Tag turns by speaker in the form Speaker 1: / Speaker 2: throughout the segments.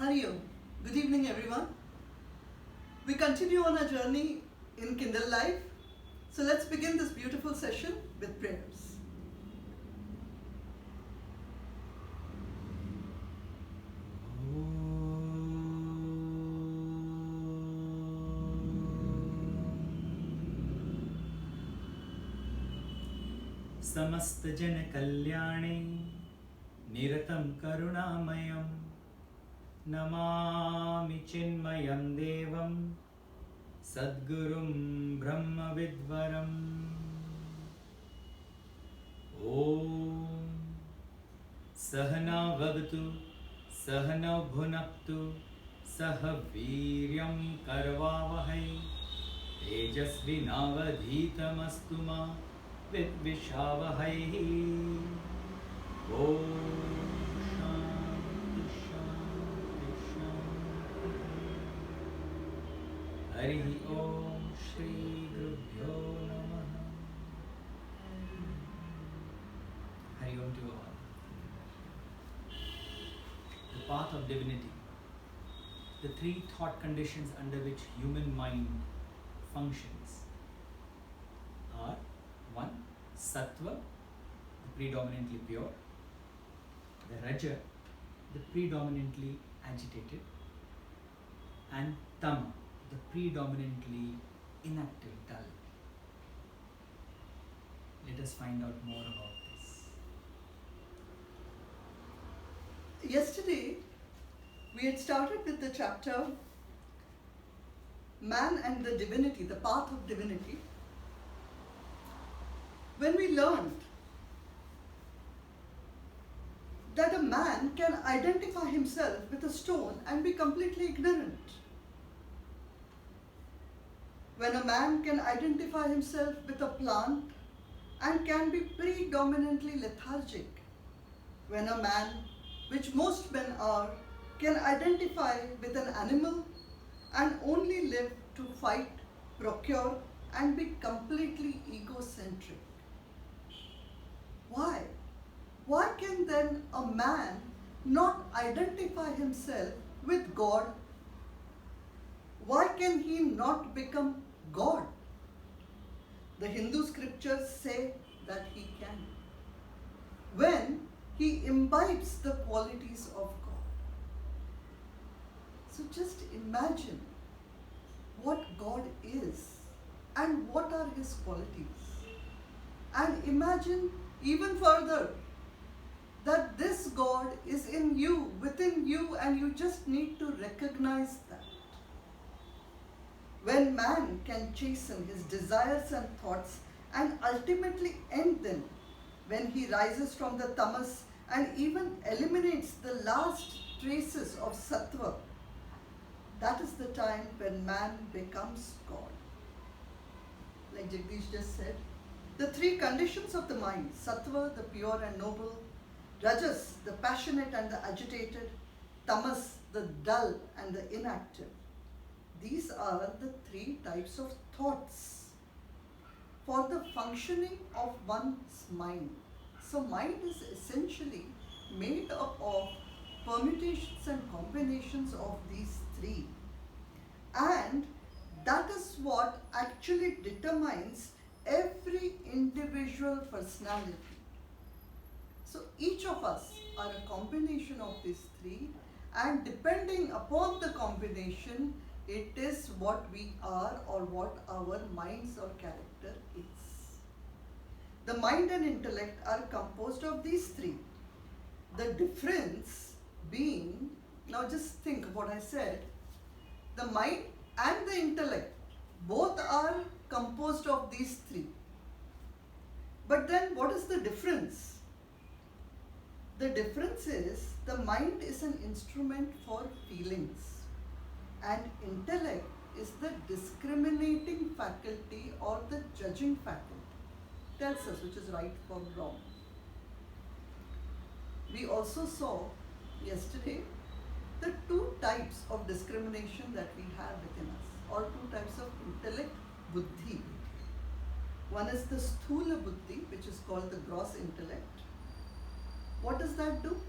Speaker 1: Hari Om. Good evening, everyone. We continue on our journey in Kindle life. So let's begin this beautiful session with prayers.
Speaker 2: समस्त जन कल्याणे निरतं करुणामयं नमामि चिन्मयं देवं सद्गुरुं ब्रह्मविद्वरम् ॐ सहना भवतु सहनौ भुनक्तु सह वीर्यं करवावहै तेजस्विनावधीतमस्तु मा विद्विषावहै ॐ शान्ति शान्ति शान्ति हरिः ॐ श्री गुरुभ्यो नमः Hari Om to all. The path of divinity. The three thought conditions under which human mind functions are: 1. Sattva, the predominantly pure; the Raja, the predominantly agitated; and Tama, the predominantly inactive, dull. Let us find out more about this.
Speaker 1: Yesterday, we had started with the chapter Man and the Divinity, the Path of Divinity. When we learned that a man can identify himself with a stone and be completely ignorant. When a man can identify himself with a plant and can be predominantly lethargic. When a man, which most men are, can identify with an animal and only live to fight, procure, and be completely egocentric. Why? Why can then a man not identify himself with God? Why can he not become God? The Hindu scriptures say that he can, when he imbibes the qualities of God. So just imagine what God is and what are his qualities. And imagine even further that this God is in you, within you, and you just need to recognize that. When man can chasten his desires and thoughts and ultimately end them, when he rises from the tamas and even eliminates the last traces of sattva, that is the time when man becomes God. Like Jagdish just said, the three conditions of the mind, sattva, the pure and noble; rajas, the passionate and the agitated; tamas, the dull and the inactive. These are the three types of thoughts for the functioning of one's mind. So mind is essentially made up of permutations and combinations of these three. And that is what actually determines every individual personality. So each of us are a combination of these three, and depending upon the combination, it is what we are or what our minds or character is. The mind and intellect are composed of these three. The difference being, now just think of what I said, the mind and the intellect both are composed of these three. But then what is the difference? The difference is the mind is an instrument for feelings and intellect is the discriminating faculty or the judging faculty. Tells us which is right or wrong. We also saw yesterday the two types of discrimination that we have within us, or two types of intellect, buddhi. One is the sthula buddhi, which is called the gross intellect. What does that do?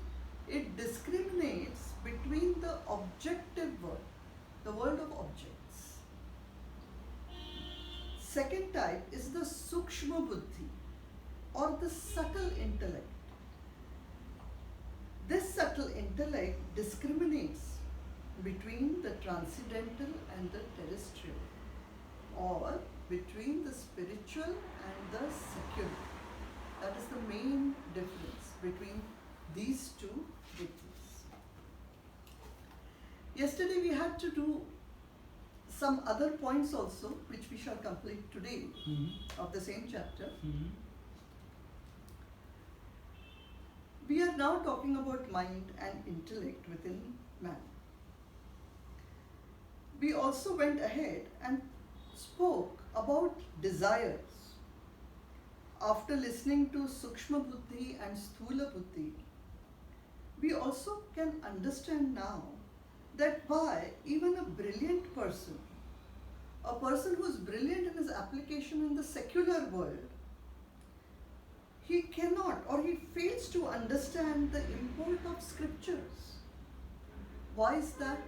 Speaker 1: It discriminates between the objective world, the world of objects. Second type is the Sukshma Buddhi or the subtle intellect. This subtle intellect discriminates between the transcendental and the terrestrial, or between the spiritual and the secular. That is the main difference between these two buddhis. Yesterday we had to do some other points also, which we shall complete today of the same chapter. We are now talking about mind and intellect within man. We also went ahead and spoke about desires. After listening to Sukshma Buddhi and Sthula Buddhi, we also can understand now that why even a brilliant person, a person who is brilliant in his application in the secular world, he cannot or he fails to understand the import of scriptures. Why is that?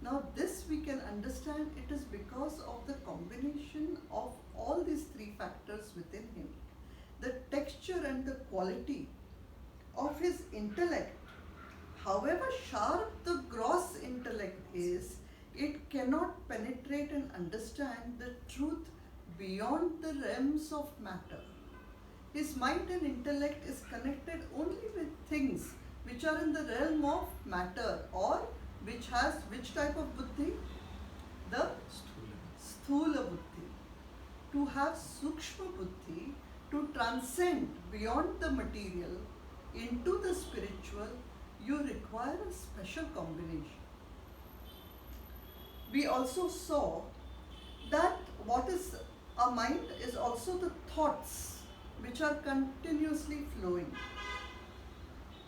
Speaker 1: Now this we can understand it is because of the combination of all these three factors within him. The texture and the quality of his intellect, however sharp the gross intellect is, it cannot penetrate and understand the truth beyond the realms of matter. His mind and intellect is connected only with things which are in the realm of matter, or which has which type of buddhi? The Sthula Buddhi. To have Sukshma Buddhi, to transcend beyond the material into the spiritual, you require a special combination. We also saw that what is our mind is also the thoughts which are continuously flowing.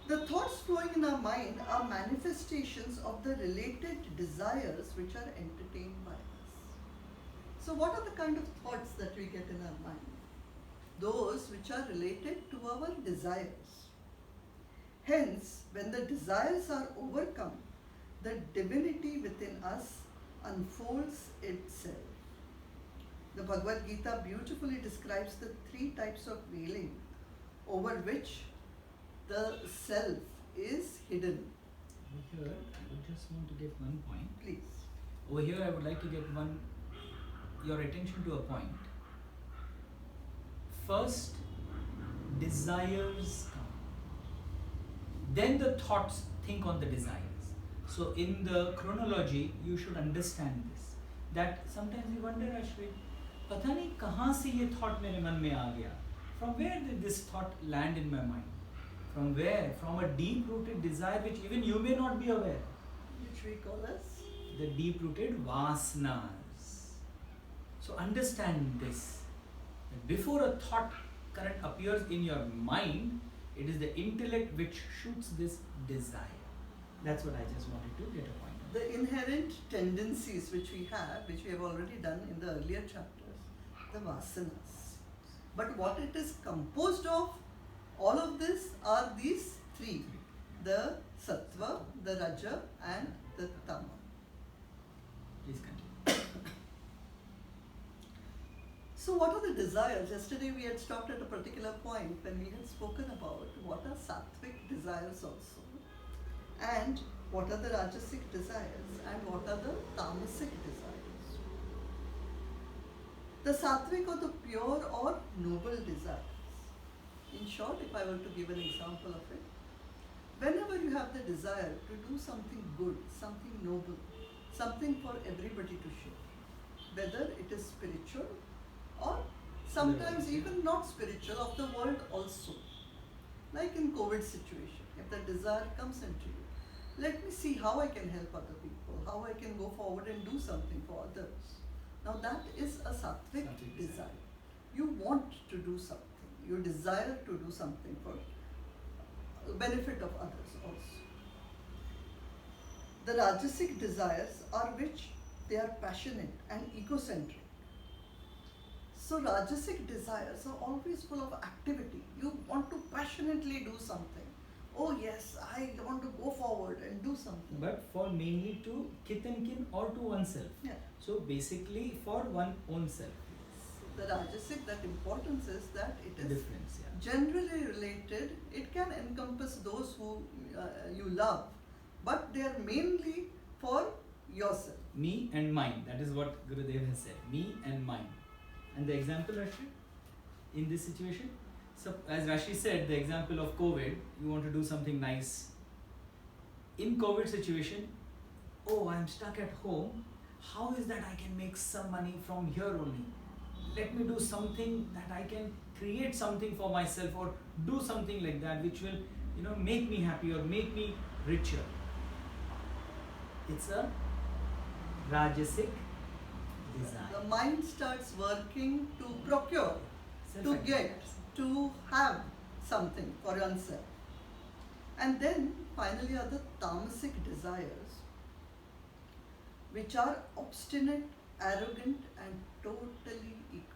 Speaker 1: The thoughts flowing in our mind are manifestations of the related desires which are entertained by us. So what are the kind of thoughts that we get in our mind? Those which are related to our desires. Hence, when the desires are overcome, the divinity within us unfolds itself. The Bhagavad Gita beautifully describes the three types of veiling over which the self is hidden.
Speaker 2: Over here, I would just want to get one point.
Speaker 1: Please.
Speaker 2: Over here, I would like to get your attention to a point. First, desires come. Then the thoughts think on the desires. So in the chronology, you should understand this. That sometimes you wonder, Ashwin, पता नहीं कहाँ से ये thought मेरे मन में आ गया? From where did this thought land in my mind? From where? From a deep-rooted desire which even you may not be aware.
Speaker 1: Which we call as?
Speaker 2: The deep-rooted vasanas. So understand this. That before a thought current appears in your mind, it is the intellect which shoots this desire. That's what I just wanted to get a point on.
Speaker 1: The inherent tendencies which we have already done in the earlier chapters, the vasanas. But what it is composed of, all of this are these three, the sattva, the raja and the tama.
Speaker 2: Please continue.
Speaker 1: So what are the desires? Yesterday we had stopped at a particular point when we had spoken about what are sattvic desires also, and what are the rajasic desires and what are the tamasic desires. The sattvic or the pure or noble desires. In short, if I were to give an example of it, whenever you have the desire to do something good, something noble, something for everybody to share, whether it is spiritual or sometimes even not spiritual, of the world also. Like in COVID situation, if the desire comes into you, let me see how I can help other people, how I can go forward and do something for others. Now that is a sattvic desire. You want to do something. You desire to do something for the benefit of others also. The rajasic desires are which they are passionate and egocentric. So rajasic desires are always full of activity. You want to passionately do something. Oh yes, I want to go forward and do do something.
Speaker 2: But for mainly to kith and kin or to oneself.
Speaker 1: Yeah.
Speaker 2: So basically for one own self.
Speaker 1: The Rajasic, that importance is that it is
Speaker 2: Difference, yeah.
Speaker 1: generally related. It can encompass those who you love, but they are mainly for yourself.
Speaker 2: Me and mine. That is what Gurudev has said. Me and mine. And the example, Rashi, in this situation? So, as Rashi said, the example of COVID, you want to do something nice. In COVID situation, oh, I'm stuck at home. How is that I can make some money from here only? Let me do something that I can create something for myself or do something like that which will, make me happy or make me richer. It's a Rajasic desire.
Speaker 1: The mind starts working to procure, to
Speaker 2: Self-acceptance.
Speaker 1: get, to have something for oneself. And then finally are the tamasic desires, which are obstinate, arrogant and totally egoistic.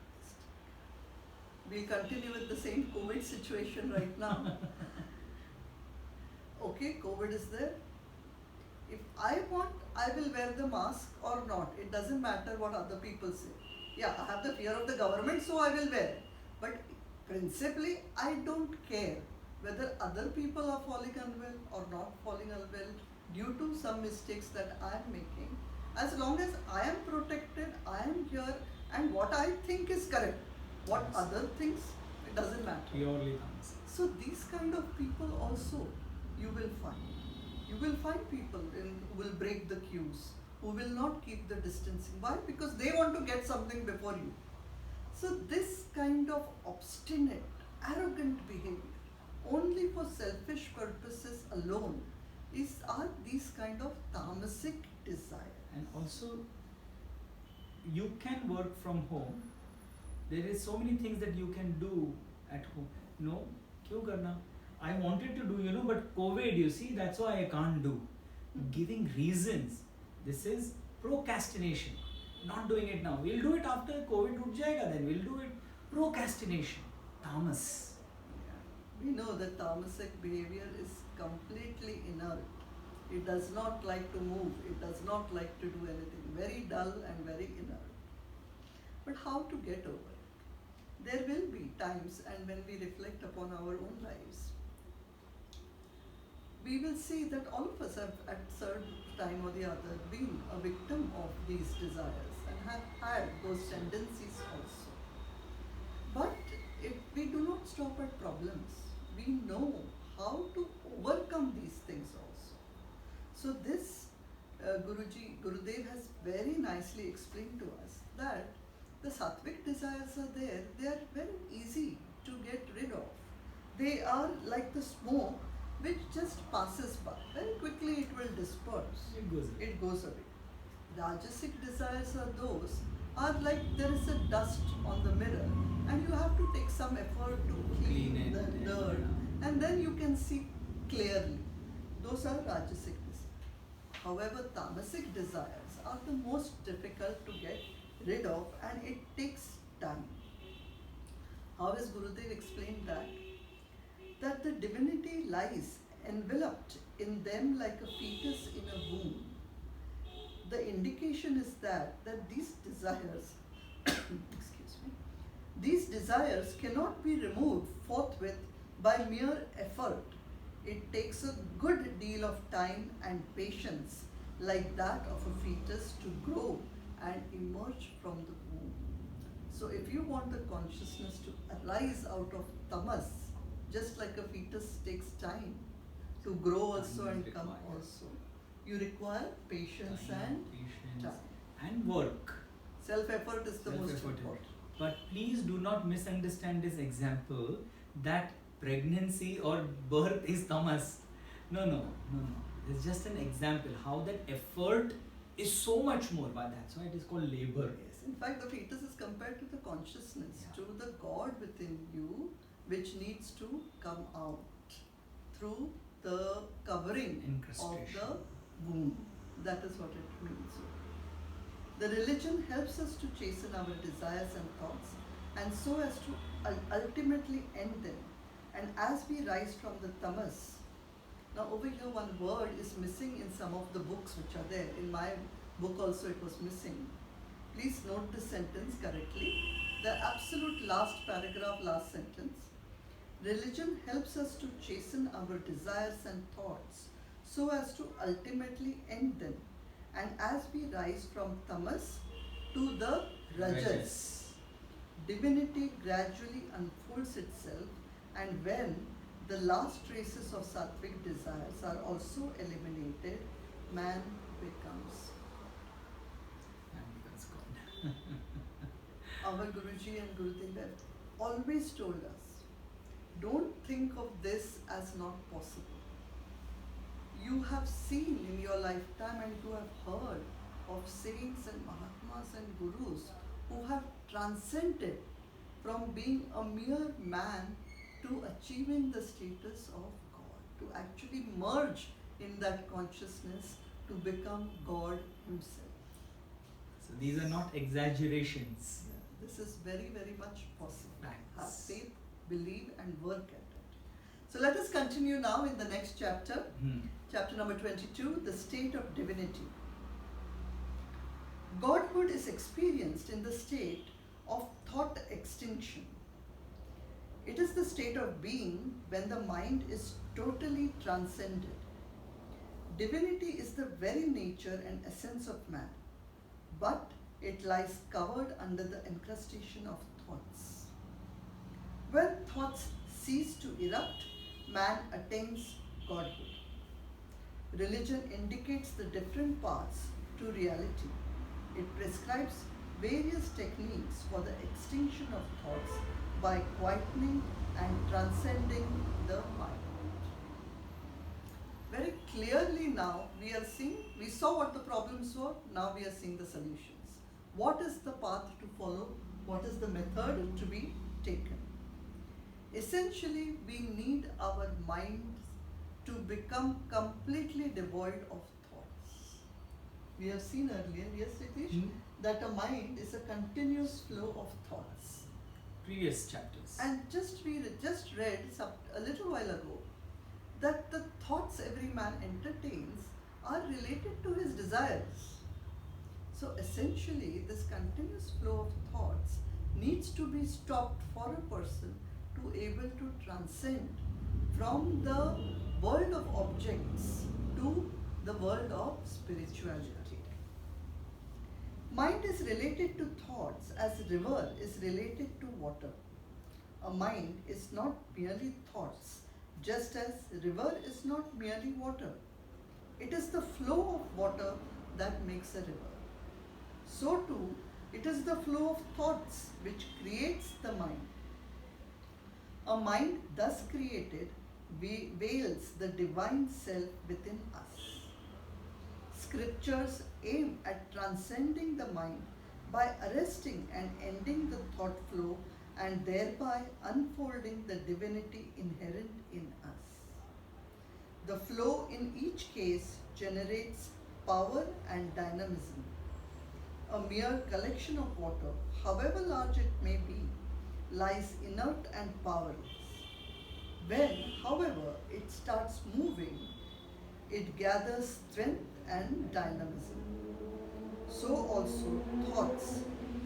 Speaker 1: We'll continue with the same COVID situation right now. Okay, COVID is there. If I want, I will wear the mask or not. It doesn't matter what other people say. Yeah, I have the fear of the government, so I will wear it. But principally, I don't care whether other people are falling unwell or not falling unwell due to some mistakes that I am making. As long as I am protected, I am here, and what I think is correct. What
Speaker 2: Yes.
Speaker 1: other things, it doesn't matter.
Speaker 2: Purely Tamasic.
Speaker 1: So these kind of people also you will find. You will find people who will break the queues, who will not keep the distancing. Why? Because they want to get something before you. So this kind of obstinate, arrogant behavior, only for selfish purposes alone, are these kind of tamasic desires.
Speaker 2: And also, you can work from home. There is so many things that you can do at home. No, kyun karna? I wanted to do, but COVID, you see, that's why I can't do. Giving reasons. This is procrastination. Not doing it now. We'll do it after COVID rut jayega, then we'll do it. Procrastination. Tamas.
Speaker 1: We know that tamasic behavior is completely inert. It does not like to move. It does not like to do anything. Very dull and very inert. But how to get over it? There will be times, and when we reflect upon our own lives, we will see that all of us have at certain time or the other been a victim of these desires and have had those tendencies also. But if we do not stop at problems, we know how to overcome these things also. So this Gurudev has very nicely explained to us that the sattvic desires are there, they are very easy to get rid of. They are like the smoke which just passes by. Very quickly it will disperse. It goes away. Rajasic desires are like there is a dust on the mirror and you have to take some effort to clean the dirt and then you can see clearly. Those are Rajasic desires. However, Tamasic desires are the most difficult to get rid of and it takes time. How has Gurudev explained that? That the divinity lies enveloped in them like a fetus in a womb. The indication is that these desires, these desires cannot be removed forthwith by mere effort. It takes a good deal of time and patience like that of a fetus to grow and emerge from the womb. So if you want the consciousness to arise out of tamas, just like a fetus takes time to grow also and come also, you require patience and time.
Speaker 2: And work.
Speaker 1: Self-effort is the most important.
Speaker 2: But please do not misunderstand this example that pregnancy or birth is tamas. No. It's just an example how that effort is so much more. But that's why it is called labor.
Speaker 1: Yes. In fact, the fetus is compared to the consciousness, to the God within you, which needs to come out through the covering of the womb. That is what it means. The religion helps us to chasten our desires and thoughts and so as to ultimately end them. And as we rise from the tamas, Now over here one word is missing in some of the books which are there. In my book also it was missing. Please note this sentence correctly. The absolute last paragraph, last sentence. Religion helps us to chasten our desires and thoughts so as to ultimately end them. And as we rise from tamas to the rajas, divinity gradually unfolds itself, and when the last traces of sattvic desires are also eliminated, man becomes
Speaker 2: God.
Speaker 1: Our Guruji and Gurudev have always told us, don't think of this as not possible. You have seen in your lifetime and you have heard of saints and Mahatmas and Gurus who have transcended from being a mere man to achieving the status of God, to actually merge in that consciousness to become God Himself.
Speaker 2: So these are not exaggerations.
Speaker 1: Yeah, this is very, very much possible. Have faith, believe, and work at it. So let us continue now in the next chapter, chapter number 22, the state of divinity. Godhood is experienced in the state of thought extinction. It is the state of being when the mind is totally transcended. Divinity is the very nature and essence of man, but it lies covered under the encrustation of thoughts. When thoughts cease to erupt, man attains Godhood. Religion indicates the different paths to reality. It prescribes various techniques for the extinction of thoughts by quietening and transcending the mind. Very clearly now we are seeing, we saw what the problems were, now we are seeing the solutions. What is the path to follow? What is the method to be taken? Essentially, we need our minds to become completely devoid of thoughts. We have seen earlier, yes Jagdish, that a mind is a continuous flow of thoughts.
Speaker 2: Previous chapters.
Speaker 1: And we just read a little while ago that the thoughts every man entertains are related to his desires. So essentially, this continuous flow of thoughts needs to be stopped for a person to able to transcend from the world of objects to the world of spirituality. Mind is related to thoughts as river is related to water. A mind is not merely thoughts, just as river is not merely water. It is the flow of water that makes a river. So too, it is the flow of thoughts which creates the mind. A mind thus created veils the divine self within us. Scriptures aim at transcending the mind by arresting and ending the thought flow and thereby unfolding the divinity inherent in us. The flow in each case generates power and dynamism. A mere collection of water, however large it may be, lies inert and powerless. When, however, it starts moving, it gathers strength and dynamism. So also thoughts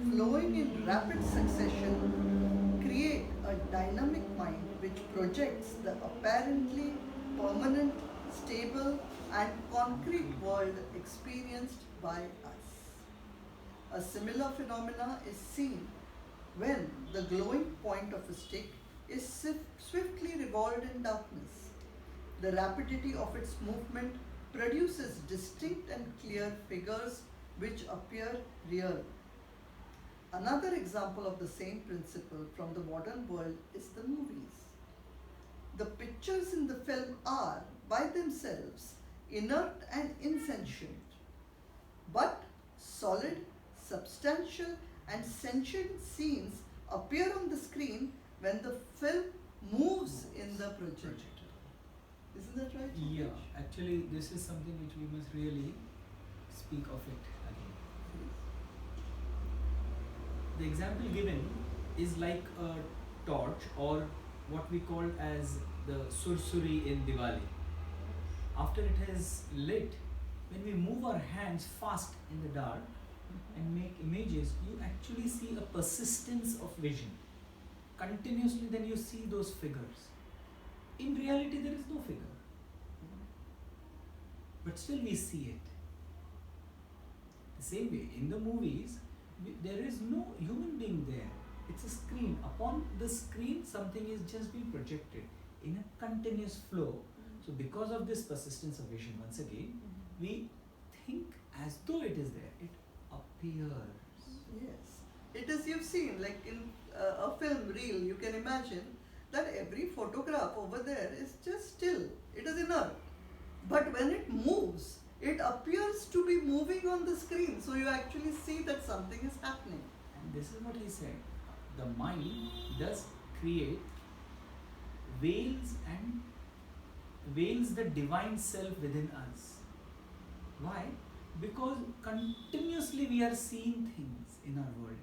Speaker 1: flowing in rapid succession create a dynamic mind which projects the apparently permanent, stable and concrete world experienced by us. A similar phenomena is seen when the glowing point of a stick is swiftly revolved in darkness. The rapidity of its movement produces distinct and clear figures which appear real. Another example of the same principle from the modern world is the movies. The pictures in the film are, by themselves, inert and insentient, but solid, substantial and sentient scenes appear on the screen when the film moves in the projector. Isn't that right?
Speaker 2: Yeah, actually this is something which we must really speak of it again. The example given is like a torch, or what we call as the sursuri in Diwali. after it is lit, when we move our hands fast in the dark and make images, you actually see a persistence of vision. Continuously, then you see those figures. In reality, there is no figure. But still we see it. The same way, in the movies, there is no human being there. It's a screen. Upon the screen, something is just being projected in a continuous flow. So because of this persistence of vision, once again, we think as though it is there. It appears.
Speaker 1: Yes. It is, you've seen, like in a film reel, you can imagine that every photograph over there is just still. It is inert. But when it moves, it appears to be moving on the screen. So you actually see that something is happening.
Speaker 2: And this is what he said. The mind does create veils the divine self within us. Why? Because continuously we are seeing things in our world.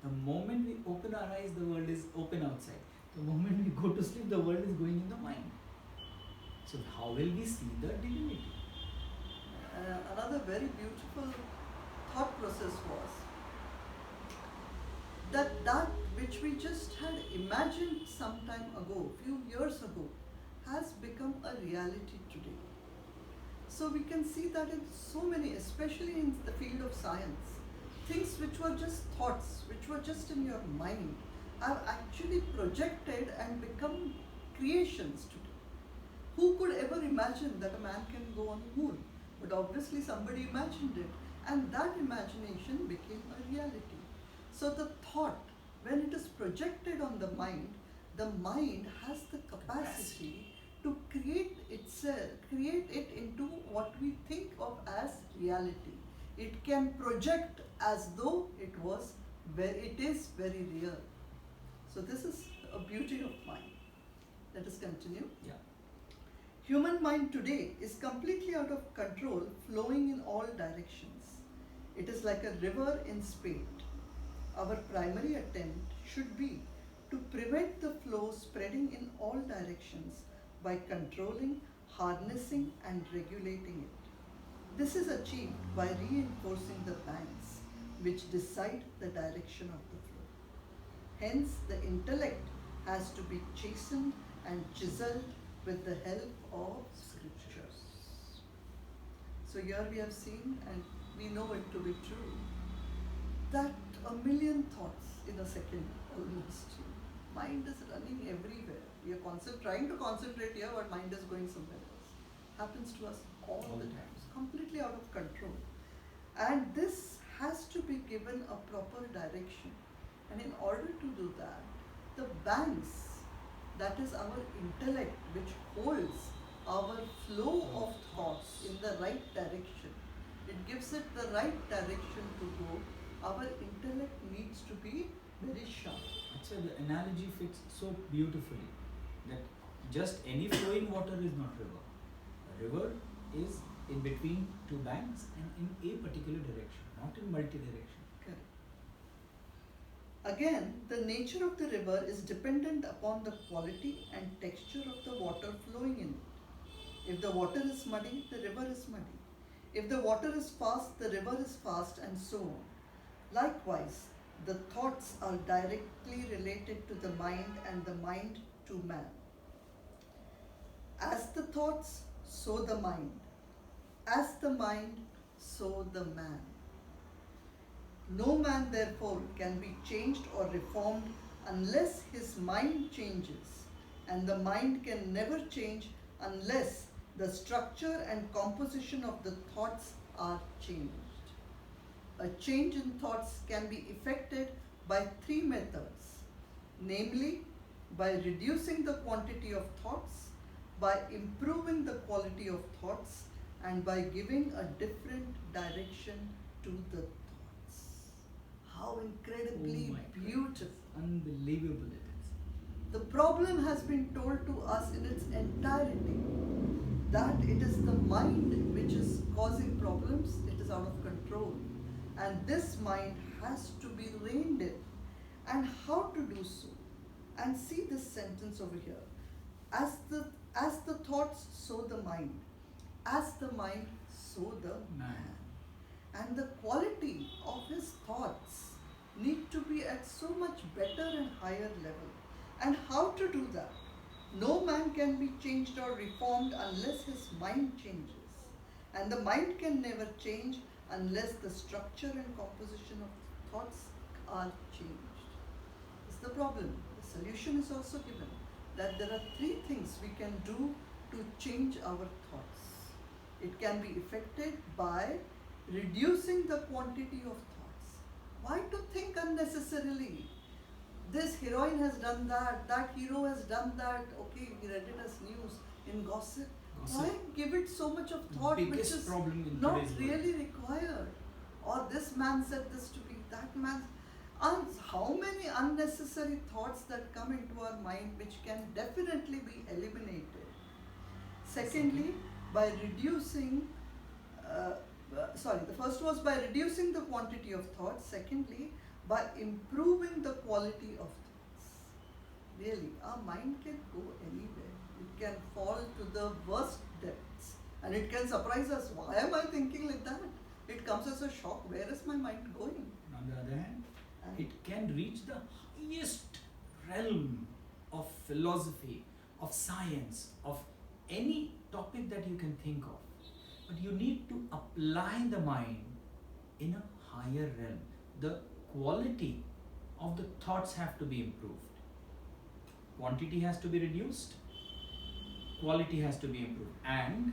Speaker 2: The moment we open our eyes, the world is open outside. The moment we go to sleep, the world is going in the mind. So how will we see the divinity?
Speaker 1: Another very beautiful thought process was that which we just had imagined some time ago, few years ago, has become a reality today. So we can see that in so many, especially in the field of science, things which were just thoughts, which were just in your mind, have actually projected and become creations today. Who could ever imagine that a man can go on the moon? But obviously somebody imagined it, and that imagination became a reality. So the thought, when it is projected on the mind has the capacity to create it into what we think of as reality. It can project as though it is very real. So this is a beauty of mind. Let us continue.
Speaker 2: Yeah.
Speaker 1: Human mind today is completely out of control, flowing in all directions. It is like a river in spate. Our primary attempt should be to prevent the flow spreading in all directions by controlling, harnessing and regulating it. This is achieved by reinforcing the banks which decide the direction of the flow. Hence, the intellect has to be chastened and chiseled with the help of scriptures. So here we have seen, and we know it to be true, that 1,000,000 thoughts in a second almost. Mind is running everywhere. We are trying to concentrate here, but mind is going somewhere else. Happens to us all the time. It's completely out of control. And this has to be given a proper direction. And in order to do that, the banks, that is our intellect, which holds our flow of thoughts in the right direction. It gives it the right direction to go. Our intellect needs to be very sharp.
Speaker 2: Actually, the analogy fits so beautifully that just any flowing water is not river. A river is in between two banks and in a particular direction, not in multi-direction.
Speaker 1: Correct. Again, the nature of the river is dependent upon the quality and texture of the water flowing in it. If the water is muddy, the river is muddy. If the water is fast, the river is fast, and so on. Likewise, the thoughts are directly related to the mind and the mind to man. As the thoughts, so the mind. As the mind, so the man. No man, therefore, can be changed or reformed unless his mind changes, and the mind can never change unless the structure and composition of the thoughts are changed. A change in thoughts can be effected by 3 methods, namely by reducing the quantity of thoughts, by improving the quality of thoughts, and by giving a different direction to the thoughts. How incredibly beautiful.
Speaker 2: Unbelievable it is.
Speaker 1: The problem has been told to us in its entirety, that it is the mind which is causing problems, it is out of control. And this mind has to be reined in. And how to do so? And see this sentence over here. As the thoughts, so the mind. As the mind, so the man. And the quality of his thoughts need to be at so much better and higher level. And how to do that? No man can be changed or reformed unless his mind changes. And the mind can never change unless the structure and composition of thoughts are changed. It's the problem. The solution is also given that there are three things we can do to change our thoughts. It can be effected by reducing the quantity of thoughts. Why to think unnecessarily? This heroine has done that hero has done that, okay, we read it as news in gossip. Why give it so much of thought which is not really required? Or this man said this to me, that man. And how many unnecessary thoughts that come into our mind which can definitely be eliminated. Secondly, by reducing, the first was by reducing the quantity of thoughts. Secondly, by improving the quality of thoughts. Really, our mind can go anywhere. It can fall to the worst depths and it can surprise us. Why am I thinking like that? It comes as a shock. Where is my mind going?
Speaker 2: On the other hand, it can reach the highest realm of philosophy, of science, of any topic that you can think of. But you need to apply the mind in a higher realm. The quality of the thoughts have to be improved. Quantity has to be reduced. Quality has to be improved. And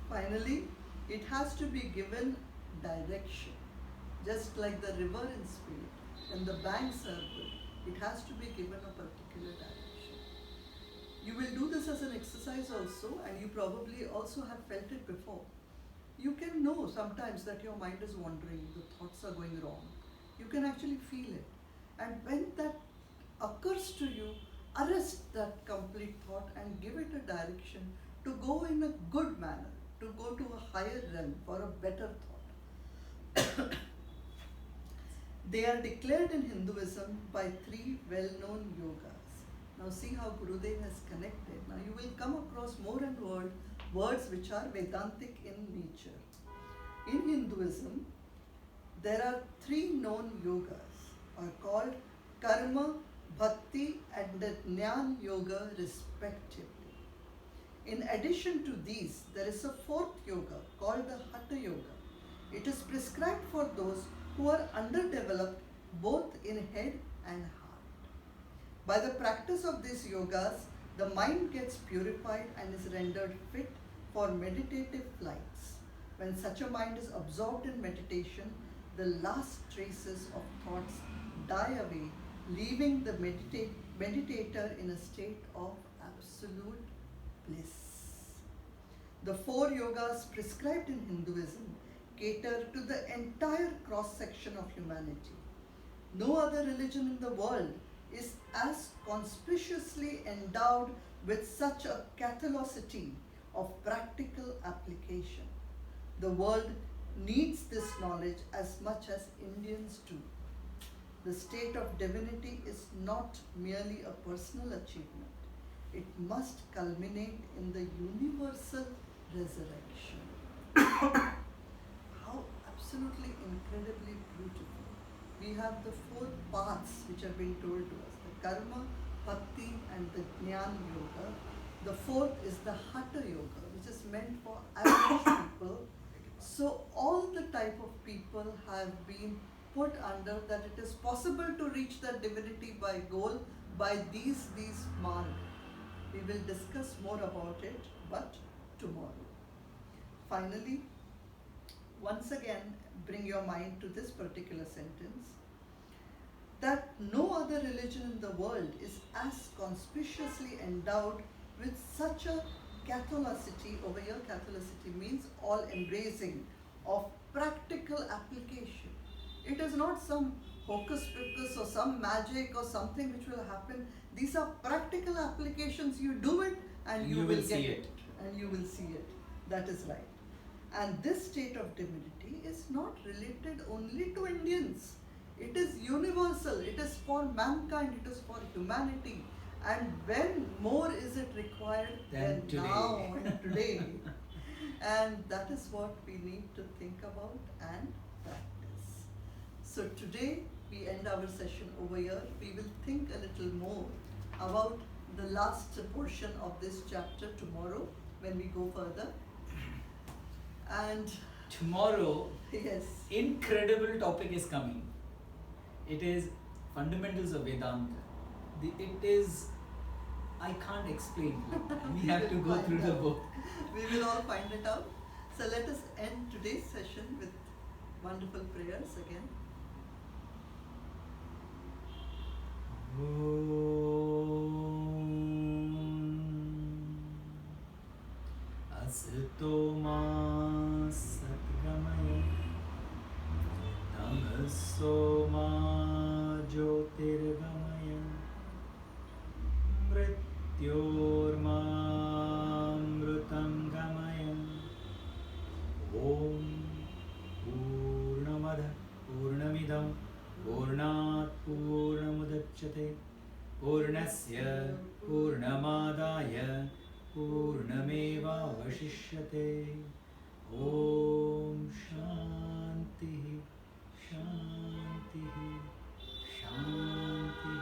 Speaker 1: finally, it has to be given direction. Just like the river in spirit. When the banks are good, it has to be given a particular direction. You will do this as an exercise also, and you probably also have felt it before. You can know sometimes that your mind is wandering, the thoughts are going wrong. You can actually feel it. And when that occurs to you, arrest that complete thought and give it a direction to go in a good manner, to go to a higher realm for a better thought. They are declared in Hinduism by three well-known yogas. Now see how Gurudev has connected. Now you will come across more and more words which are Vedantic in nature. In Hinduism, there are three known yogas are called Karma, Bhakti and the Jnana Yoga respectively. In addition to these, there is a fourth yoga called the Hatha Yoga. It is prescribed for those who are underdeveloped both in head and heart. By the practice of these yogas, the mind gets purified and is rendered fit for meditative flights. When such a mind is absorbed in meditation, the last traces of thoughts die away, leaving the meditator in a state of absolute bliss. The four yogas prescribed in Hinduism cater to the entire cross-section of humanity. No other religion in the world is as conspicuously endowed with such a catholicity of practical application. The world needs this knowledge as much as Indians do. The state of divinity is not merely a personal achievement. It must culminate in the universal resurrection. How absolutely incredibly beautiful. We have the four paths which have been told to us, the Karma, Bhakti and the Jnana Yoga. The fourth is the Hatha Yoga, which is meant for average people. So all the type of people have been put under that it is possible to reach the divinity by goal by these marks. We will discuss more about it, but tomorrow. Finally, once again, bring your mind to this particular sentence, that no other religion in the world is as conspicuously endowed with such a catholicity. Over here, catholicity means all embracing of practical application. It is not some hocus pocus or some magic or something which will happen. These are practical applications. You do it and you will get it. And you will see it. That is right. And this state of divinity is not related only to Indians. It is universal. It is for mankind. It is for humanity. And when more is it required
Speaker 2: Than
Speaker 1: than
Speaker 2: today.
Speaker 1: now and today? And that is what we need to think about and practice. So today we end our session over here. We will think a little more about the last portion of this chapter tomorrow when we go further. And
Speaker 2: Tomorrow,
Speaker 1: yes,
Speaker 2: incredible topic is coming. It is fundamentals of Vedanta. It is, I can't explain. We have to
Speaker 1: will
Speaker 2: go
Speaker 1: find
Speaker 2: through the
Speaker 1: out.
Speaker 2: book.
Speaker 1: We will all find it out. So let us end today's session with wonderful prayers again.
Speaker 2: Asito ma satgamaya tamaso ma jyotirgamaya mrityorma mrutam gamaya Om Purnamada Purnamidam Purnat Purnamudachyate Purnasya Purnamadaya Purnameva Vashishyate Om Shanti Shanti Shanti